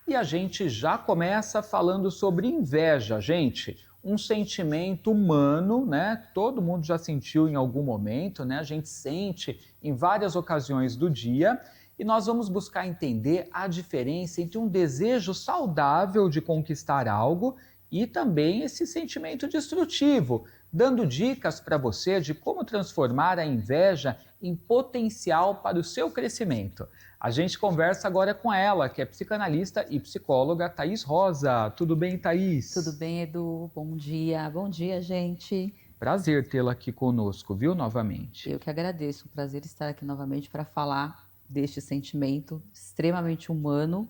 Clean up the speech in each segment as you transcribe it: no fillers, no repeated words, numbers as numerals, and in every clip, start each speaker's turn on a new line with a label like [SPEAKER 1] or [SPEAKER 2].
[SPEAKER 1] E a gente já começa falando sobre inveja, gente. Um sentimento humano, né? Todo mundo já sentiu em algum momento, né? A gente sente em várias ocasiões do dia. E nós vamos buscar entender a diferença entre um desejo saudável de conquistar algo e também esse sentimento destrutivo, dando dicas para você de como transformar a inveja em potencial para o seu crescimento. A gente conversa agora com ela, que é psicanalista e psicóloga, Thaís Rosa. Tudo bem,
[SPEAKER 2] Tudo
[SPEAKER 1] Thaís?
[SPEAKER 2] bem, Edu? Bom dia, gente.
[SPEAKER 1] Prazer tê-la aqui conosco, viu, novamente.
[SPEAKER 2] Eu que agradeço, um prazer estar aqui novamente para falar deste sentimento extremamente humano,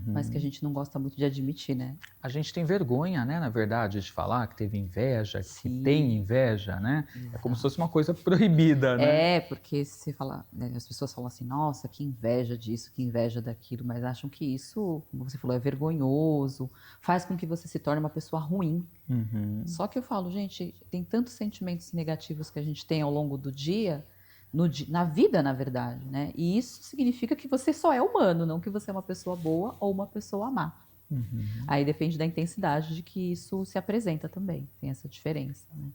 [SPEAKER 2] mas que a
[SPEAKER 1] Uhum.
[SPEAKER 2] gente não gosta muito de admitir, né?
[SPEAKER 1] A gente tem vergonha, né, na verdade, de falar que teve inveja, que tem
[SPEAKER 2] Sim,
[SPEAKER 1] inveja, né? É como se fosse
[SPEAKER 2] exato.
[SPEAKER 1] uma coisa proibida, né?
[SPEAKER 2] É, porque se você fala, né, as pessoas falam assim, nossa, que inveja disso, que inveja daquilo, mas acham que isso, como você falou, é vergonhoso, faz com que você se torne uma pessoa ruim.
[SPEAKER 1] Uhum.
[SPEAKER 2] Só que eu falo, gente, tem tantos sentimentos negativos que a gente tem ao longo do dia, na vida, na verdade, né? E isso significa que você só é humano, não que você é uma pessoa boa ou uma pessoa má.
[SPEAKER 1] Uhum.
[SPEAKER 2] Aí depende da intensidade de que isso se apresenta também, tem essa diferença, né?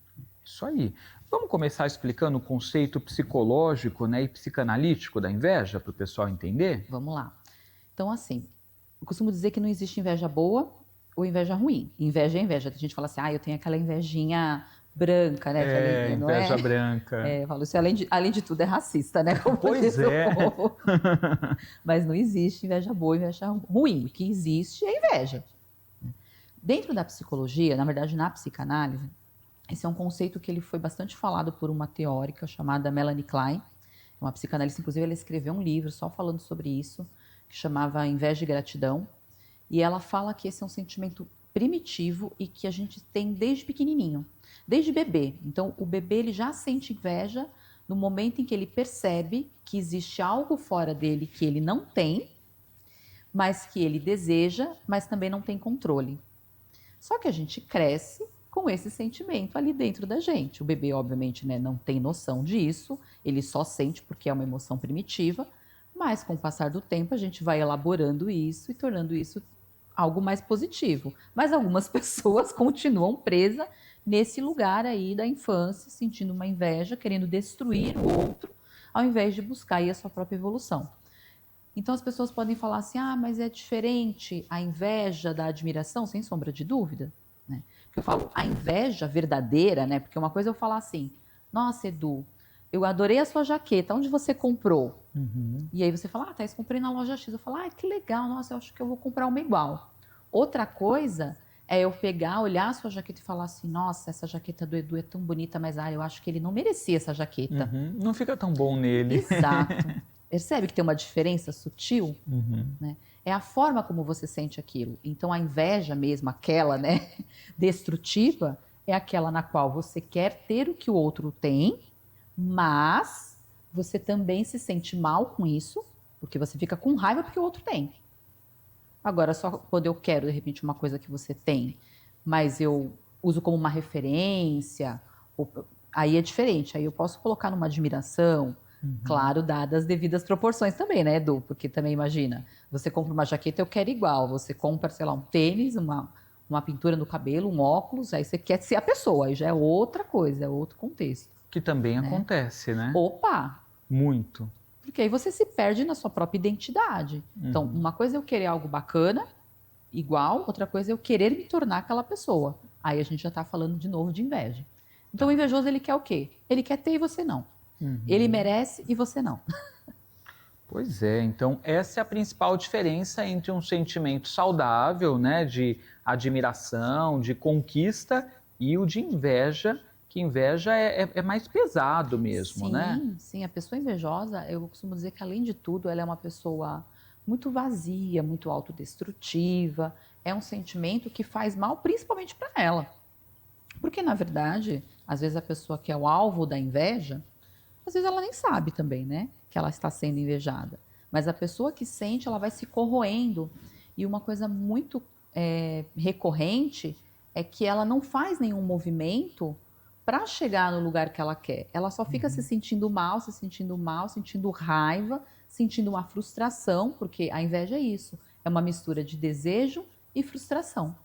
[SPEAKER 1] Isso aí. Vamos começar explicando o conceito psicológico, né, e psicanalítico da inveja para o pessoal entender?
[SPEAKER 2] Vamos lá. Então, assim, eu costumo dizer que não existe inveja boa ou inveja ruim. Inveja é inveja. A gente fala assim, ah, eu tenho aquela invejinha branca, né?
[SPEAKER 1] É,
[SPEAKER 2] Não
[SPEAKER 1] inveja
[SPEAKER 2] é?
[SPEAKER 1] branca.
[SPEAKER 2] Eu falo, isso além de tudo é racista, né? Como
[SPEAKER 1] Pois
[SPEAKER 2] diz o
[SPEAKER 1] é.
[SPEAKER 2] povo. Mas não existe inveja boa e inveja ruim. O que existe é inveja. Dentro da psicologia, na verdade, na psicanálise, esse é um conceito que ele foi bastante falado por uma teórica chamada Melanie Klein, uma psicanalista, inclusive ela escreveu um livro só falando sobre isso, que chamava Inveja e Gratidão, e ela fala que esse é um sentimento primitivo e que a gente tem desde pequenininho, desde bebê. Então, o bebê ele já sente inveja no momento em que ele percebe que existe algo fora dele que ele não tem, mas que ele deseja, mas também não tem controle. Só que a gente cresce com esse sentimento ali dentro da gente. O bebê, obviamente, né, não tem noção disso, ele só sente porque é uma emoção primitiva, mas com o passar do tempo a gente vai elaborando isso e tornando isso algo mais positivo. Mas algumas pessoas continuam presas nesse lugar aí da infância, sentindo uma inveja, querendo destruir o outro, ao invés de buscar aí a sua própria evolução. Então as pessoas podem falar assim, ah, mas é diferente a inveja da admiração, sem sombra de dúvida, né? Porque eu falo, a inveja verdadeira, né? Porque uma coisa é eu falar assim, nossa, Edu, eu adorei a sua jaqueta, onde você comprou?
[SPEAKER 1] Uhum.
[SPEAKER 2] E aí você fala, ah, Thaís, comprei na loja X. Eu falo, ah, que legal, nossa, eu acho que eu vou comprar uma igual. Outra coisa é eu pegar, olhar a sua jaqueta e falar assim, nossa, essa jaqueta do Edu é tão bonita, mas eu acho que ele não merecia essa jaqueta.
[SPEAKER 1] Uhum. Não fica tão bom nele.
[SPEAKER 2] Exato. Percebe que tem uma diferença sutil?
[SPEAKER 1] Uhum.
[SPEAKER 2] Né? É a forma como você sente aquilo. Então a inveja mesmo, aquela, né, destrutiva, é aquela na qual você quer ter o que o outro tem, mas você também se sente mal com isso, porque você fica com raiva porque o outro tem. Agora, só quando eu quero, de repente, uma coisa que você tem, mas eu uso como uma referência, aí é diferente. Aí eu posso colocar numa admiração,
[SPEAKER 1] Uhum.
[SPEAKER 2] claro, dadas as devidas proporções também, né, Edu? Porque também imagina, você compra uma jaqueta, eu quero igual. Você compra, sei lá, um tênis, uma pintura no cabelo, um óculos, aí você quer ser a pessoa, aí já é outra coisa, é outro contexto,
[SPEAKER 1] Que também
[SPEAKER 2] né?
[SPEAKER 1] acontece, né?
[SPEAKER 2] Opa!
[SPEAKER 1] Muito.
[SPEAKER 2] Porque aí você se perde na sua própria identidade. Então,
[SPEAKER 1] Uhum.
[SPEAKER 2] uma coisa é eu querer algo bacana, igual, outra coisa é eu querer me tornar aquela pessoa. Aí a gente já está falando de novo de inveja. Então o
[SPEAKER 1] Tá.
[SPEAKER 2] invejoso ele quer o quê? Ele quer ter e você não. Ele
[SPEAKER 1] Uhum.
[SPEAKER 2] merece e você não.
[SPEAKER 1] Pois é, então essa é a principal diferença entre um sentimento saudável, né, de admiração, de conquista, e o de inveja, que inveja é mais pesado mesmo, né?
[SPEAKER 2] Sim, sim, a pessoa invejosa, eu costumo dizer que além de tudo, ela é uma pessoa muito vazia, muito autodestrutiva. É um sentimento que faz mal principalmente para ela. Porque, na verdade, Às vezes a pessoa que é o alvo da inveja, às vezes ela nem sabe também, né? Que ela está sendo invejada. Mas a pessoa que sente, ela vai se corroendo. E uma coisa muito recorrente é que ela não faz nenhum movimento para chegar no lugar que ela quer. Ela só fica se sentindo mal, se sentindo mal, sentindo raiva, sentindo uma frustração, porque a inveja é isso. É uma mistura de desejo e frustração.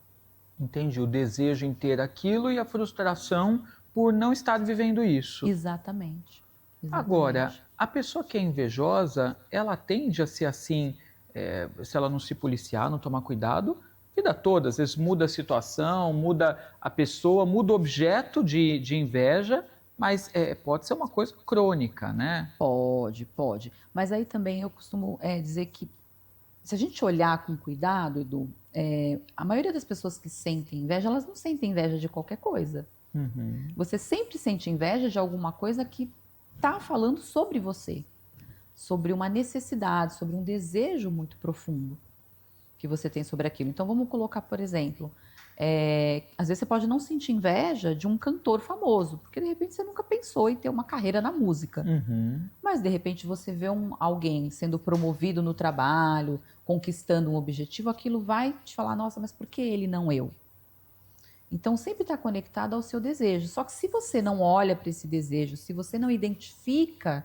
[SPEAKER 1] Entendi, o desejo em ter aquilo e a frustração por não estar vivendo isso.
[SPEAKER 2] Exatamente.
[SPEAKER 1] Agora, a pessoa que é invejosa, ela tende a ser assim, se ela não se policiar, não tomar cuidado, a vida toda. Às vezes muda a situação, muda a pessoa, muda o objeto de inveja, mas pode ser uma coisa crônica, né?
[SPEAKER 2] Pode. Mas aí também eu costumo dizer que se a gente olhar com cuidado, Edu, a maioria das pessoas que sentem inveja, elas não sentem inveja de qualquer coisa.
[SPEAKER 1] Uhum.
[SPEAKER 2] Você sempre sente inveja de alguma coisa que está falando sobre você, sobre uma necessidade, sobre um desejo muito profundo que você tem sobre aquilo. Então vamos colocar, por exemplo, às vezes você pode não sentir inveja de um cantor famoso, porque de repente você nunca pensou em ter uma carreira na música.
[SPEAKER 1] Uhum.
[SPEAKER 2] Mas de repente você vê alguém sendo promovido no trabalho, conquistando um objetivo, aquilo vai te falar, nossa, mas por que ele não eu? Então sempre está conectado ao seu desejo. Só que se você não olha para esse desejo, se você não identifica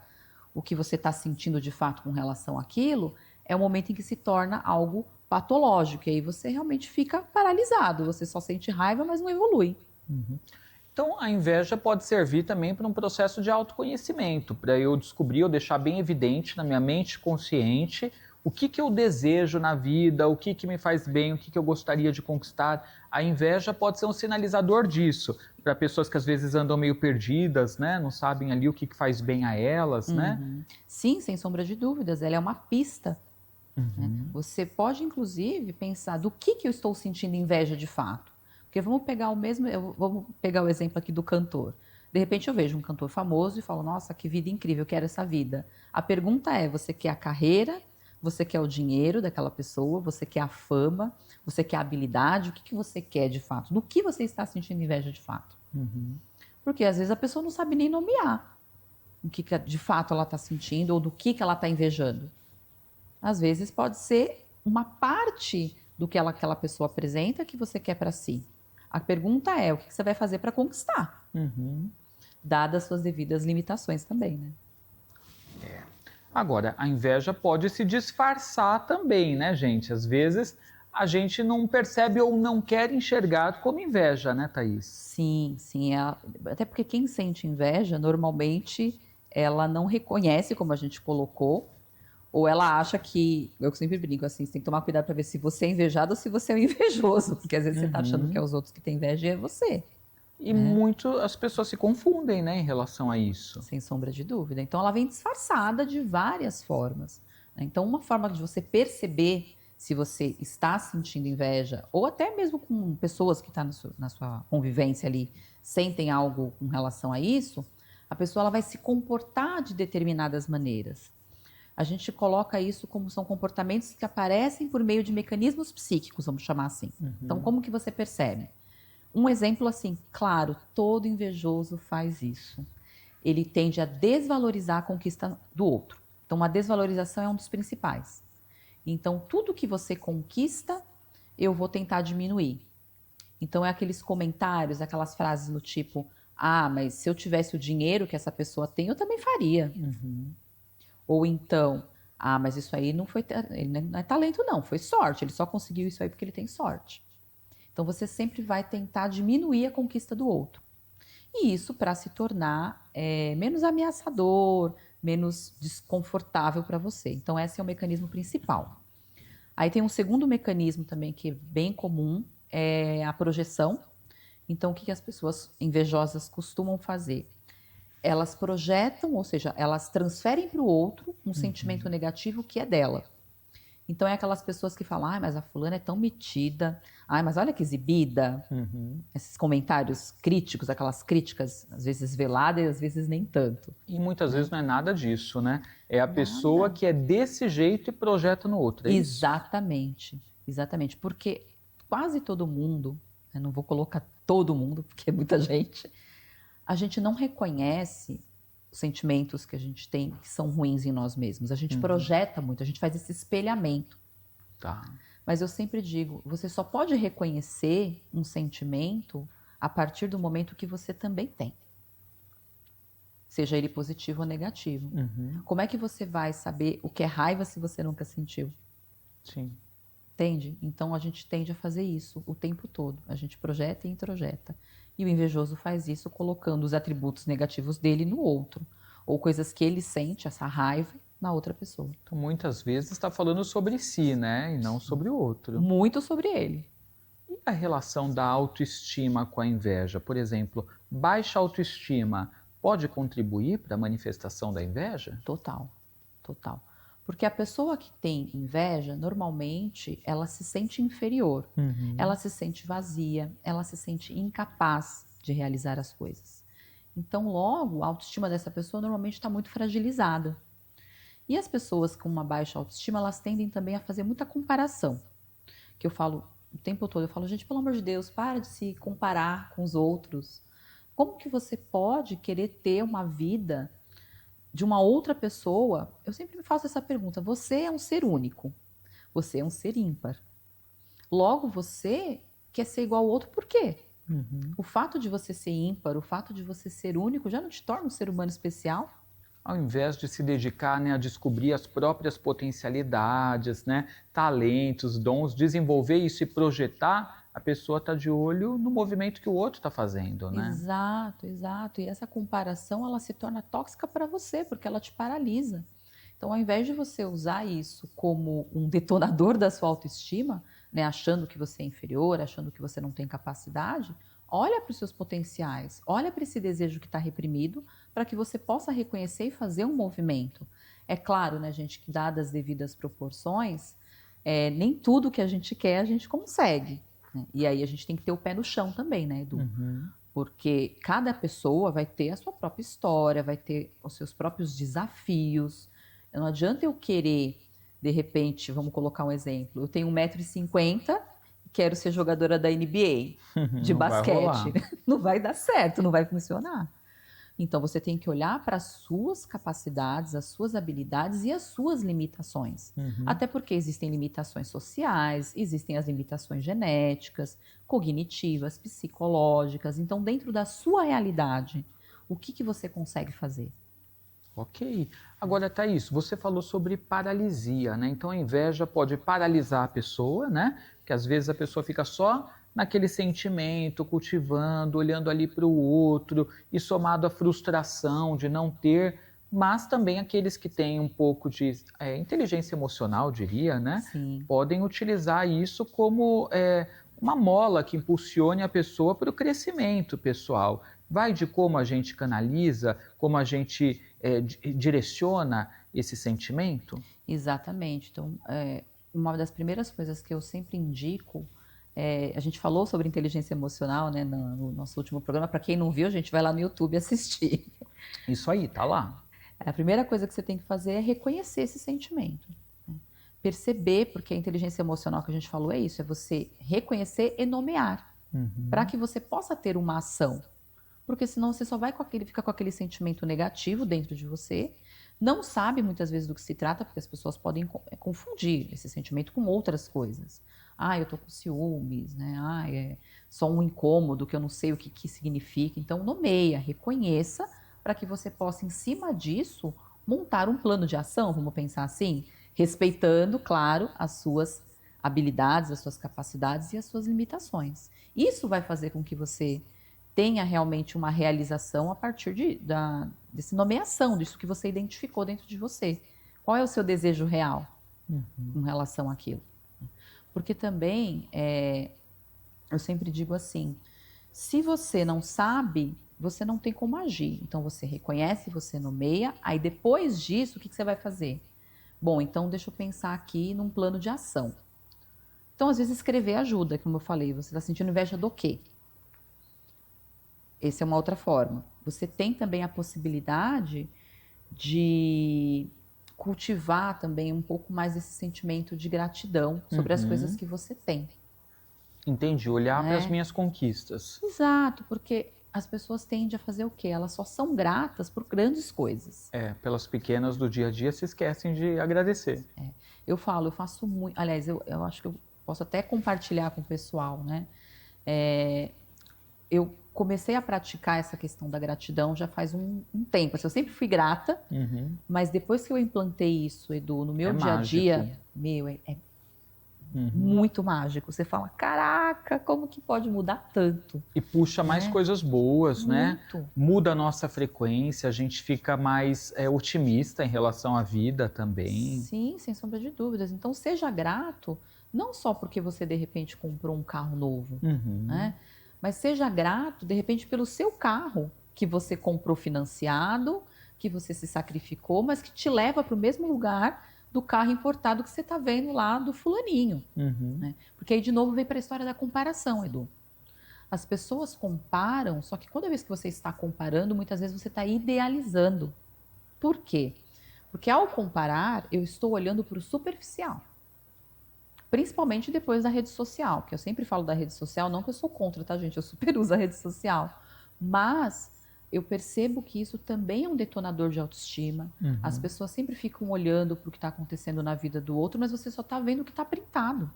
[SPEAKER 2] o que você está sentindo de fato com relação àquilo, é o momento em que se torna algo patológico. E aí você realmente fica paralisado. Você só sente raiva, mas não evolui.
[SPEAKER 1] Uhum. Então, a inveja pode servir também para um processo de autoconhecimento, para eu descobrir, eu deixar bem evidente na minha mente consciente o que eu desejo na vida, o que me faz bem, o que eu gostaria de conquistar. A inveja pode ser um sinalizador disso, para pessoas que às vezes andam meio perdidas, né? Não sabem ali o que faz bem a elas, né?
[SPEAKER 2] Sim, sem sombra de dúvidas, ela é uma pista. Né? Você pode, inclusive, pensar do que eu estou sentindo inveja de fato. Porque vamos pegar o exemplo aqui do cantor. De repente eu vejo um cantor famoso e falo, nossa, que vida incrível, eu quero essa vida. A pergunta é, você quer a carreira? Você quer o dinheiro daquela pessoa? Você quer a fama? Você quer a habilidade? O que você quer de fato? Do que você está sentindo inveja de fato? Porque às vezes a pessoa não sabe nem nomear o que de fato ela está sentindo ou do que ela está invejando. Às vezes pode ser uma parte do que aquela pessoa apresenta que você quer para si. A pergunta é, o que você vai fazer para conquistar? Dadas suas devidas limitações também, né?
[SPEAKER 1] Agora, a inveja pode se disfarçar também, né, gente? Às vezes a gente não percebe ou não quer enxergar como inveja, né, Thaís?
[SPEAKER 2] Sim. Até porque quem sente inveja, normalmente, ela não reconhece, como a gente colocou, ou ela acha que, eu sempre brinco assim, você tem que tomar cuidado para ver se você é invejado ou se você é um invejoso, porque às vezes você está achando que é os outros que têm inveja e é você.
[SPEAKER 1] E muito as pessoas se confundem, né, em relação a isso.
[SPEAKER 2] Sem sombra de dúvida. Então, ela vem disfarçada de várias formas. Né? Então, uma forma de você perceber se você está sentindo inveja, ou até mesmo com pessoas que estão na sua convivência ali, sentem algo com relação a isso, a pessoa ela vai se comportar de determinadas maneiras. A gente coloca isso como são comportamentos que aparecem por meio de mecanismos psíquicos, vamos chamar assim. Então, como que você percebe? Um exemplo assim, claro, todo invejoso faz isso. Ele tende a desvalorizar a conquista do outro. Então, a desvalorização é um dos principais. Então, tudo que você conquista, eu vou tentar diminuir. Então, é aqueles comentários, aquelas frases do tipo, ah, mas se eu tivesse o dinheiro que essa pessoa tem, eu também faria. Ou então, ah, mas isso aí não é talento não, foi sorte, ele só conseguiu isso aí porque ele tem sorte. Então você sempre vai tentar diminuir a conquista do outro. E isso para se tornar menos ameaçador, menos desconfortável para você. Então esse é o mecanismo principal. Aí tem um segundo mecanismo também que é bem comum, é a projeção. Então o que as pessoas invejosas costumam fazer? Elas projetam, ou seja, elas transferem para o outro um sentimento negativo que é dela. Então é aquelas pessoas que falam, mas a fulana é tão metida, mas olha que exibida. Esses comentários críticos, aquelas críticas às vezes veladas e às vezes nem tanto.
[SPEAKER 1] E muitas vezes não é nada disso, né? É a pessoa que é desse jeito e projeta no outro, é isso?
[SPEAKER 2] Exatamente, porque quase todo mundo, eu não vou colocar todo mundo, porque é muita gente, A gente não reconhece os sentimentos que a gente tem que são ruins em nós mesmos. A gente projeta muito, a gente faz esse espelhamento.
[SPEAKER 1] Tá.
[SPEAKER 2] Mas eu sempre digo, você só pode reconhecer um sentimento a partir do momento que você também tem. Seja ele positivo ou negativo. Como é que você vai saber o que é raiva se você nunca sentiu?
[SPEAKER 1] Sim.
[SPEAKER 2] Entende? Então a gente tende a fazer isso o tempo todo. A gente projeta e introjeta. E o invejoso faz isso colocando os atributos negativos dele no outro. Ou coisas que ele sente, essa raiva, na outra pessoa.
[SPEAKER 1] Então, muitas vezes está falando sobre si, né? E não sobre o outro.
[SPEAKER 2] Muito sobre ele.
[SPEAKER 1] E a relação da autoestima com a inveja? Por exemplo, baixa autoestima pode contribuir para a manifestação da inveja?
[SPEAKER 2] Total, total. Porque a pessoa que tem inveja, normalmente, ela se sente inferior. Ela se sente vazia, ela se sente incapaz de realizar as coisas. Então, logo, a autoestima dessa pessoa normalmente está muito fragilizada. E as pessoas com uma baixa autoestima, elas tendem também a fazer muita comparação. Que eu falo o tempo todo, eu falo, gente, pelo amor de Deus, para de se comparar com os outros. Como que você pode querer ter uma vida de uma outra pessoa? Eu sempre me faço essa pergunta. Você é um ser único. Você é um ser ímpar. Logo, você quer ser igual ao outro por quê? O fato de você ser ímpar, o fato de você ser único, já não te torna um ser humano especial?
[SPEAKER 1] Ao invés de se dedicar, né, a descobrir as próprias potencialidades, né, talentos, dons, desenvolver isso e projetar, a pessoa está de olho no movimento que o outro está fazendo, né?
[SPEAKER 2] Exato, exato. E essa comparação, ela se torna tóxica para você, porque ela te paralisa. Então, ao invés de você usar isso como um detonador da sua autoestima, né, achando que você é inferior, achando que você não tem capacidade, olha para os seus potenciais, olha para esse desejo que está reprimido, para que você possa reconhecer e fazer um movimento. É claro, né, gente, que dadas as devidas proporções, nem tudo que a gente quer a gente consegue. Né? E aí a gente tem que ter o pé no chão também, né, Edu? Porque cada pessoa vai ter a sua própria história, vai ter os seus próprios desafios. Não adianta eu querer, de repente, vamos colocar um exemplo, eu tenho 1,50 m e quero ser jogadora da NBA de
[SPEAKER 1] Não vai
[SPEAKER 2] basquete.
[SPEAKER 1] rolar.
[SPEAKER 2] Não vai dar certo, não vai funcionar. Então você tem que olhar para as suas capacidades, as suas habilidades e as suas limitações. Até porque existem limitações sociais, existem as limitações genéticas, cognitivas, psicológicas. Então, dentro da sua realidade, o que você consegue fazer?
[SPEAKER 1] Ok. Agora, Thaís, você falou sobre paralisia, né? Então a inveja pode paralisar a pessoa, né? Que às vezes a pessoa fica só naquele sentimento, cultivando, olhando ali para o outro, e somado à frustração de não ter, mas também aqueles que têm um pouco de inteligência emocional, diria, né?
[SPEAKER 2] Sim.
[SPEAKER 1] Podem utilizar isso como uma mola que impulsione a pessoa para o crescimento pessoal. Vai de como a gente canaliza, como a gente direciona esse sentimento?
[SPEAKER 2] Exatamente. Então, uma das primeiras coisas que eu sempre indico, a gente falou sobre inteligência emocional, né, no nosso último programa. Para quem não viu, a gente vai lá no YouTube assistir.
[SPEAKER 1] Isso aí, tá lá.
[SPEAKER 2] A primeira coisa que você tem que fazer é reconhecer esse sentimento. Né? Perceber, porque a inteligência emocional que a gente falou é isso, é você reconhecer e nomear, para que você possa ter uma ação. Porque senão você só vai ficar com aquele sentimento negativo dentro de você, não sabe muitas vezes do que se trata, porque as pessoas podem confundir esse sentimento com outras coisas. Ah, eu tô com ciúmes, né? Ah, é só um incômodo que eu não sei o que significa. Então, nomeia, reconheça, para que você possa, em cima disso, montar um plano de ação, vamos pensar assim, respeitando, claro, as suas habilidades, as suas capacidades e as suas limitações. Isso vai fazer com que você tenha realmente uma realização a partir dessa nomeação, disso que você identificou dentro de você. Qual é o seu desejo real em relação àquilo? Porque também, eu sempre digo assim, se você não sabe, você não tem como agir. Então você reconhece, você nomeia, aí depois disso, o que você vai fazer? Bom, então deixa eu pensar aqui num plano de ação. Então, às vezes, escrever ajuda, como eu falei. Você está sentindo inveja do quê? Essa é uma outra forma. Você tem também a possibilidade de cultivar também um pouco mais esse sentimento de gratidão sobre as coisas que você tem.
[SPEAKER 1] Entendi, olhar para as
[SPEAKER 2] Né?
[SPEAKER 1] minhas conquistas.
[SPEAKER 2] Exato, porque as pessoas tendem a fazer o quê? Elas só são gratas por grandes coisas.
[SPEAKER 1] Pelas pequenas do dia a dia se esquecem de agradecer.
[SPEAKER 2] Eu faço muito. Aliás, eu acho que eu posso até compartilhar com o pessoal, né? Eu comecei a praticar essa questão da gratidão já faz um tempo. Assim, eu sempre fui grata, mas depois que eu implantei isso, Edu, no meu dia a dia, é muito mágico. Você fala, caraca, como que pode mudar tanto?
[SPEAKER 1] E puxa mais coisas boas, né?
[SPEAKER 2] Muito.
[SPEAKER 1] Muda a nossa frequência, a gente fica mais otimista em relação à vida também.
[SPEAKER 2] Sim, sem sombra de dúvidas. Então, seja grato, não só porque você, de repente, comprou um carro novo, né? Mas seja grato, de repente, pelo seu carro que você comprou financiado, que você se sacrificou, mas que te leva para o mesmo lugar do carro importado que você está vendo lá do fulaninho. Né? Porque aí, de novo, vem para a história da comparação, Edu. As pessoas comparam, só que toda vez que você está comparando, muitas vezes você está idealizando. Por quê? Porque ao comparar, eu estou olhando para o superficial. Principalmente depois da rede social, que eu sempre falo da rede social, não que eu sou contra, tá, gente? Eu super uso a rede social. Mas eu percebo que isso também é um detonador de autoestima. As pessoas sempre ficam olhando para o que está acontecendo na vida do outro, mas você só está vendo o que está printado.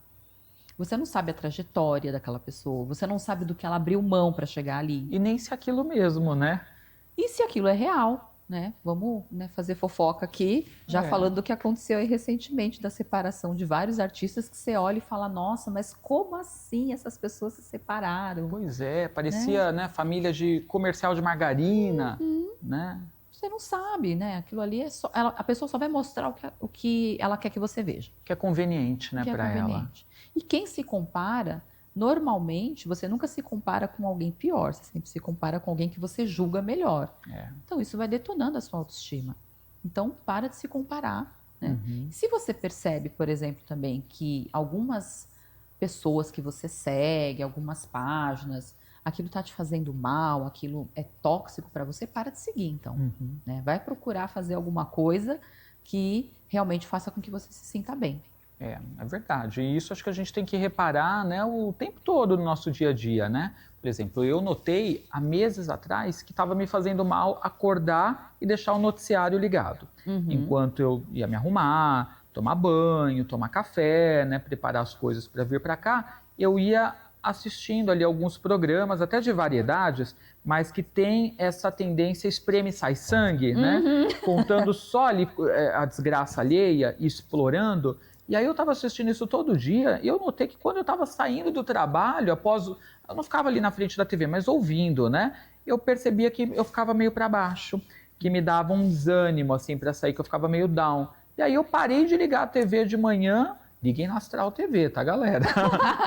[SPEAKER 2] Você não sabe a trajetória daquela pessoa, você não sabe do que ela abriu mão para chegar ali.
[SPEAKER 1] E nem se aquilo mesmo, né?
[SPEAKER 2] E se aquilo é real, né? Vamos, né, fazer fofoca aqui, já falando do que aconteceu aí recentemente, da separação de vários artistas, que você olha e fala, nossa, mas como assim essas pessoas se separaram?
[SPEAKER 1] Pois parecia, né, família de comercial de margarina, né?
[SPEAKER 2] Você não sabe, né? Aquilo ali é só... a pessoa só vai mostrar o que ela quer que você veja.
[SPEAKER 1] Que é conveniente, né, para ela.
[SPEAKER 2] E quem se compara, normalmente, você nunca se compara com alguém pior, você sempre se compara com alguém que você julga melhor. Então, isso vai detonando a sua autoestima. Então, para de se comparar. Né? Se você percebe, por exemplo, também que algumas pessoas que você segue, algumas páginas, aquilo está te fazendo mal, aquilo é tóxico para você, para de seguir, então. Né? Vai procurar fazer alguma coisa que realmente faça com que você se sinta bem.
[SPEAKER 1] É verdade. E isso acho que a gente tem que reparar, né, o tempo todo no nosso dia a dia, né? Por exemplo, eu notei há meses atrás que estava me fazendo mal acordar e deixar o noticiário ligado. Enquanto eu ia me arrumar, tomar banho, tomar café, né, preparar as coisas para vir para cá, eu ia assistindo ali alguns programas, até de variedades, mas que tem essa tendência espreme e sai sangue, né? Contando só ali a desgraça alheia e explorando. E aí eu estava assistindo isso todo dia e eu notei que quando eu estava saindo do trabalho, eu não ficava ali na frente da TV, mas ouvindo, né? Eu percebia que eu ficava meio para baixo, que me dava um desânimo, assim, para sair, que eu ficava meio down. E aí eu parei de ligar a TV de manhã, liguem na Astral TV, tá, galera?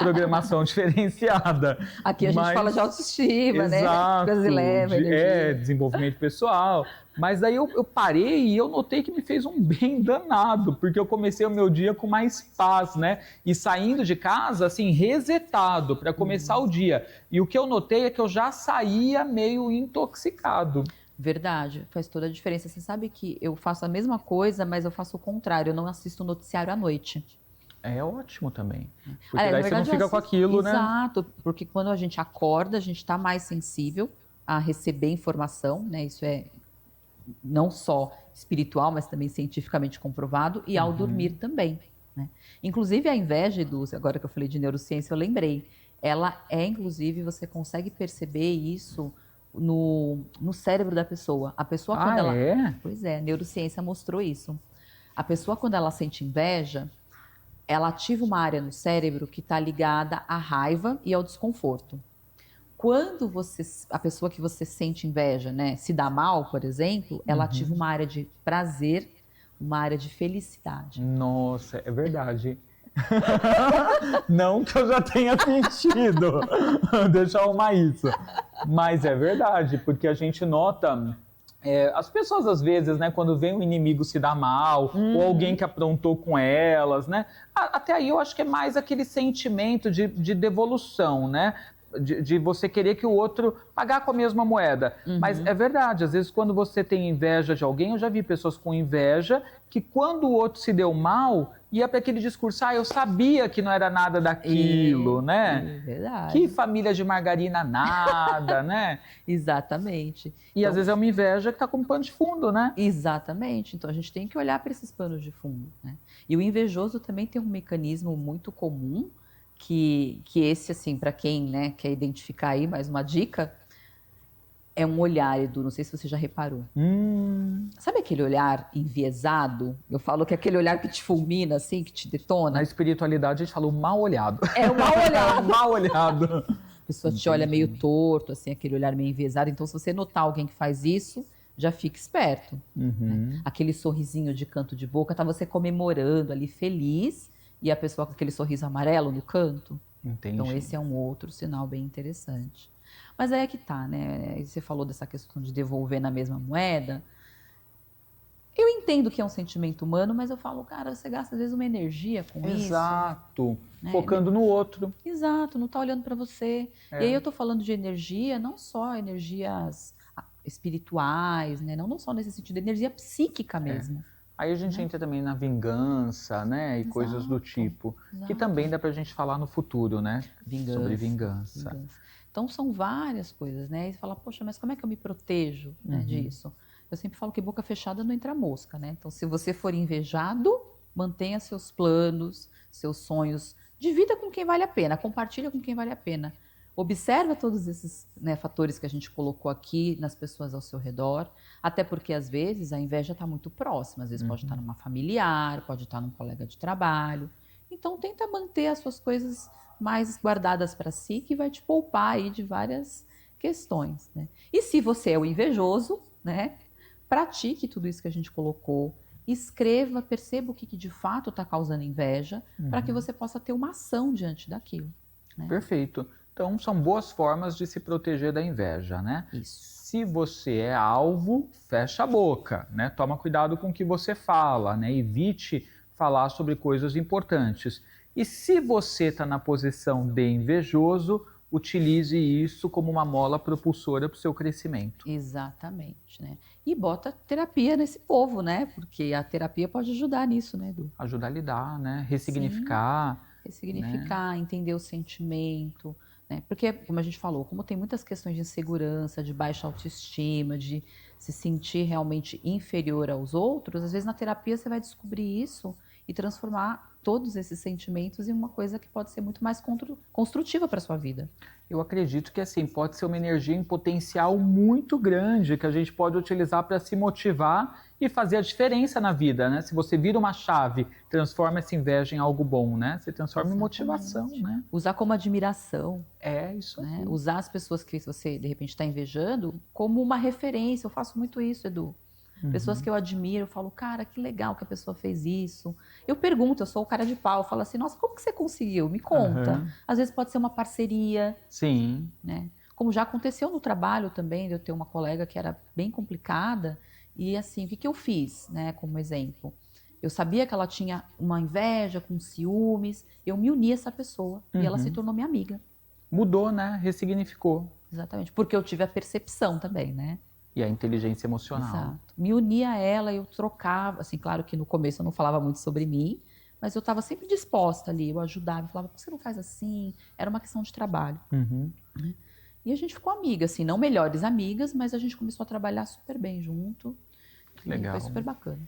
[SPEAKER 1] Programação diferenciada.
[SPEAKER 2] Aqui a gente fala de autoestima, né? Coisas leves,
[SPEAKER 1] desenvolvimento pessoal. Mas daí eu parei e eu notei que me fez um bem danado, porque eu comecei o meu dia com mais paz, né? E saindo de casa, assim, resetado para começar o dia. E o que eu notei é que eu já saía meio intoxicado.
[SPEAKER 2] Verdade, faz toda a diferença. Você sabe que eu faço a mesma coisa, mas eu faço o contrário. Eu não assisto noticiário à noite.
[SPEAKER 1] É ótimo também. Porque daí você não fica com aquilo, né?
[SPEAKER 2] Exato, porque quando a gente acorda, a gente está mais sensível a receber informação, né? Isso é não só espiritual, mas também cientificamente comprovado, e ao dormir também. Né? Inclusive a inveja, Edu, agora que eu falei de neurociência, eu lembrei, ela inclusive, você consegue perceber isso no cérebro da pessoa. A pessoa, quando ela... Pois é, a neurociência mostrou isso. A pessoa, quando ela sente inveja, ela ativa uma área no cérebro que está ligada à raiva e ao desconforto. Quando a pessoa que você sente inveja, né, se dá mal, por exemplo, ela ativa uma área de prazer, uma área de felicidade.
[SPEAKER 1] Nossa, é verdade. Não que eu já tenha sentido, deixa eu arrumar isso. Mas é verdade, porque a gente nota... as pessoas, às vezes, né, quando vem um inimigo se dar mal, ou alguém que aprontou com elas, né? Até aí eu acho que é mais aquele sentimento de devolução, né? De você querer que o outro pagar com a mesma moeda. Mas é verdade, às vezes quando você tem inveja de alguém, eu já vi pessoas com inveja que quando o outro se deu mal, ia para aquele discurso, eu sabia que não era nada daquilo, né?
[SPEAKER 2] É verdade.
[SPEAKER 1] Que família de margarina nada, né?
[SPEAKER 2] Exatamente.
[SPEAKER 1] E às vezes é uma inveja que está com pano de fundo, né?
[SPEAKER 2] Exatamente. Então a gente tem que olhar para esses panos de fundo, né? E o invejoso também tem um mecanismo muito comum, que esse, assim, para quem, né, quer identificar aí, mais uma dica, é um olhar, Edu, não sei se você já reparou. Sabe aquele olhar enviesado? Eu falo que é aquele olhar que te fulmina, assim, que te detona.
[SPEAKER 1] Na espiritualidade a gente fala o mal olhado.
[SPEAKER 2] É o mal olhado.
[SPEAKER 1] Mal olhado.
[SPEAKER 2] A pessoa te olha meio torto, assim, aquele olhar meio enviesado. Então, se você notar alguém que faz isso, já fica esperto. Né? Aquele sorrisinho de canto de boca, tá você comemorando ali, feliz, e a pessoa com aquele sorriso amarelo no canto.
[SPEAKER 1] Entendi.
[SPEAKER 2] Então, esse é um outro sinal bem interessante. Mas aí é que tá, né? Você falou dessa questão de devolver na mesma moeda. Eu entendo que é um sentimento humano, mas eu falo, cara, você gasta às vezes uma energia com isso.
[SPEAKER 1] Exato.
[SPEAKER 2] Né?
[SPEAKER 1] Focando no outro.
[SPEAKER 2] Exato, não tá olhando para você. E aí eu tô falando de energia, não só energias espirituais, né? Não só nesse sentido, energia psíquica mesmo.
[SPEAKER 1] Aí a gente entra também na vingança, né? E coisas do tipo. Que também dá pra gente falar no futuro, né? Sobre vingança.
[SPEAKER 2] Então são várias coisas, né? E você fala, poxa, mas como é que eu me protejo, né, disso? Eu sempre falo que boca fechada não entra mosca, né? Então se você for invejado, mantenha seus planos, seus sonhos, divida com quem vale a pena, compartilha com quem vale a pena. Observa todos esses, né, fatores que a gente colocou aqui nas pessoas ao seu redor, até porque às vezes a inveja está muito próxima, às vezes pode estar numa familiar, pode estar num colega de trabalho. Então tenta manter as suas coisas mais guardadas para si, que vai te poupar aí de várias questões, né? E se você é o invejoso, né, pratique tudo isso que a gente colocou, escreva, perceba o que de fato está causando inveja, para que você possa ter uma ação diante daquilo. Né?
[SPEAKER 1] Perfeito. Então, são boas formas de se proteger da inveja, né?
[SPEAKER 2] Isso.
[SPEAKER 1] Se você é alvo, fecha a boca, né? Toma cuidado com o que você fala, né? Evite falar sobre coisas importantes. E se você está na posição de invejoso, utilize isso como uma mola propulsora para o seu crescimento.
[SPEAKER 2] Exatamente, né? E bota terapia nesse povo, né? Porque a terapia pode ajudar nisso, né, Edu?
[SPEAKER 1] Ajudar a lidar, né? Ressignificar.
[SPEAKER 2] Sim. Ressignificar, né? Entender o sentimento, né? Porque, como a gente falou, como tem muitas questões de insegurança, de baixa autoestima, de se sentir realmente inferior aos outros, às vezes na terapia você vai descobrir isso e transformar todos esses sentimentos em uma coisa que pode ser muito mais construtiva para a sua vida.
[SPEAKER 1] Eu acredito que assim, pode ser uma energia em potencial muito grande que a gente pode utilizar para se motivar e fazer a diferença na vida, né? Se você vira uma chave, transforma essa inveja em algo bom, né? Você transforma em motivação, né?
[SPEAKER 2] Usar como admiração.
[SPEAKER 1] É isso aí.
[SPEAKER 2] Né? Usar as pessoas que você, de repente, está invejando como uma referência. Eu faço muito isso, Edu. Pessoas que eu admiro, eu falo, cara, que legal que a pessoa fez isso. Eu pergunto, eu sou o cara de pau, eu falo assim, nossa, como que você conseguiu? Me conta. Às vezes pode ser uma parceria.
[SPEAKER 1] Sim.
[SPEAKER 2] Né? Como já aconteceu no trabalho também, de eu ter uma colega que era bem complicada, e assim, o que eu fiz, né, como exemplo? Eu sabia que ela tinha uma inveja, com ciúmes, eu me uni a essa pessoa, e ela se tornou minha amiga.
[SPEAKER 1] Mudou, né? Ressignificou.
[SPEAKER 2] Exatamente, porque eu tive a percepção também, né?
[SPEAKER 1] E a inteligência emocional.
[SPEAKER 2] Exato. Me unia a ela, eu trocava, assim, claro que no começo eu não falava muito sobre mim, mas eu estava sempre disposta ali, eu ajudava, eu falava, por que você não faz assim? Era uma questão de trabalho. Né? E a gente ficou amiga, assim, não melhores amigas, mas a gente começou a trabalhar super bem junto.
[SPEAKER 1] Legal.
[SPEAKER 2] Foi super bacana.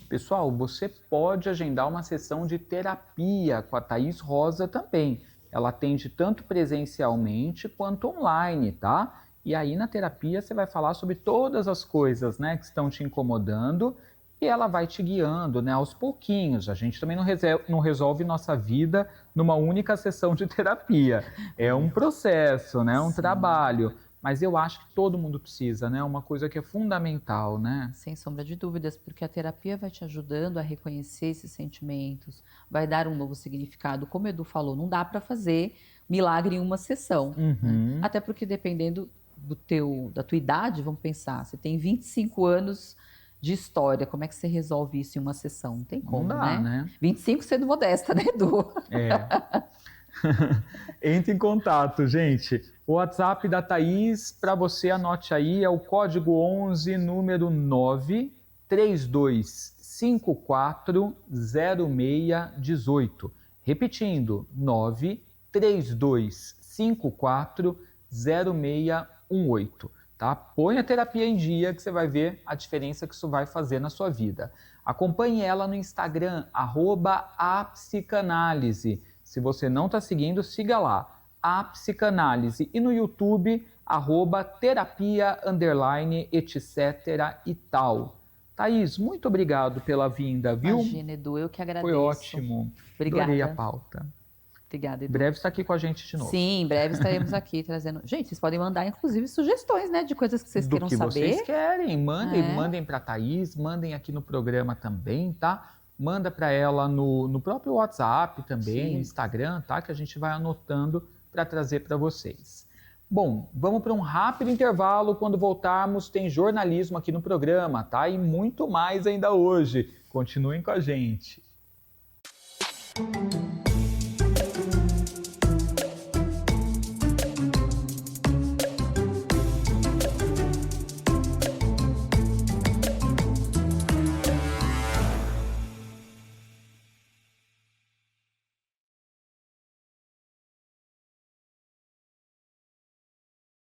[SPEAKER 1] Pessoal, você pode agendar uma sessão de terapia com a Thaís Rosa também. Ela atende tanto presencialmente quanto online, tá? E aí na terapia você vai falar sobre todas as coisas, né, que estão te incomodando e ela vai te guiando, né, aos pouquinhos. A gente também não resolve nossa vida numa única sessão de terapia. É um processo, né, um trabalho. Mas eu acho que todo mundo precisa, né? Uma coisa que é fundamental, né?
[SPEAKER 2] Sem sombra de dúvidas, porque a terapia vai te ajudando a reconhecer esses sentimentos, vai dar um novo significado. Como o Edu falou, não dá para fazer milagre em uma sessão. Né? Até porque dependendo da tua idade, vamos pensar, você tem 25 anos de história, como é que você resolve isso em uma sessão? Não tem como,
[SPEAKER 1] não dá, né?
[SPEAKER 2] 25 sendo modesta, né, Edu?
[SPEAKER 1] É. Entre em contato, gente. O WhatsApp da Thaís, para você, anote aí, é o código 11, número 932540618. Repetindo, 932540618. Tá? Põe a terapia em dia que você vai ver a diferença que isso vai fazer na sua vida. Acompanhe ela no Instagram, @apsicanálise. Se você não está seguindo, siga lá, a psicanálise. E no YouTube, @terapia_, etc. e tal. Thaís, muito obrigado pela vinda, viu?
[SPEAKER 2] Imagina, Edu, eu que agradeço.
[SPEAKER 1] Foi ótimo.
[SPEAKER 2] Obrigada.
[SPEAKER 1] Adorei a pauta.
[SPEAKER 2] Obrigada, Edu.
[SPEAKER 1] Em breve está aqui com a gente de novo.
[SPEAKER 2] Sim, em breve estaremos aqui trazendo... Gente, vocês podem mandar, inclusive, sugestões, né? De coisas que vocês queiram
[SPEAKER 1] Do que
[SPEAKER 2] saber.
[SPEAKER 1] vocês querem. Mandem para a Thaís, mandem aqui no programa também, tá? Manda para ela no próprio WhatsApp também,
[SPEAKER 2] Sim.
[SPEAKER 1] no Instagram, tá? Que a gente vai anotando para trazer para vocês. Bom, vamos para um rápido intervalo. Quando voltarmos, tem jornalismo aqui no programa, tá? E muito mais ainda hoje. Continuem com a gente.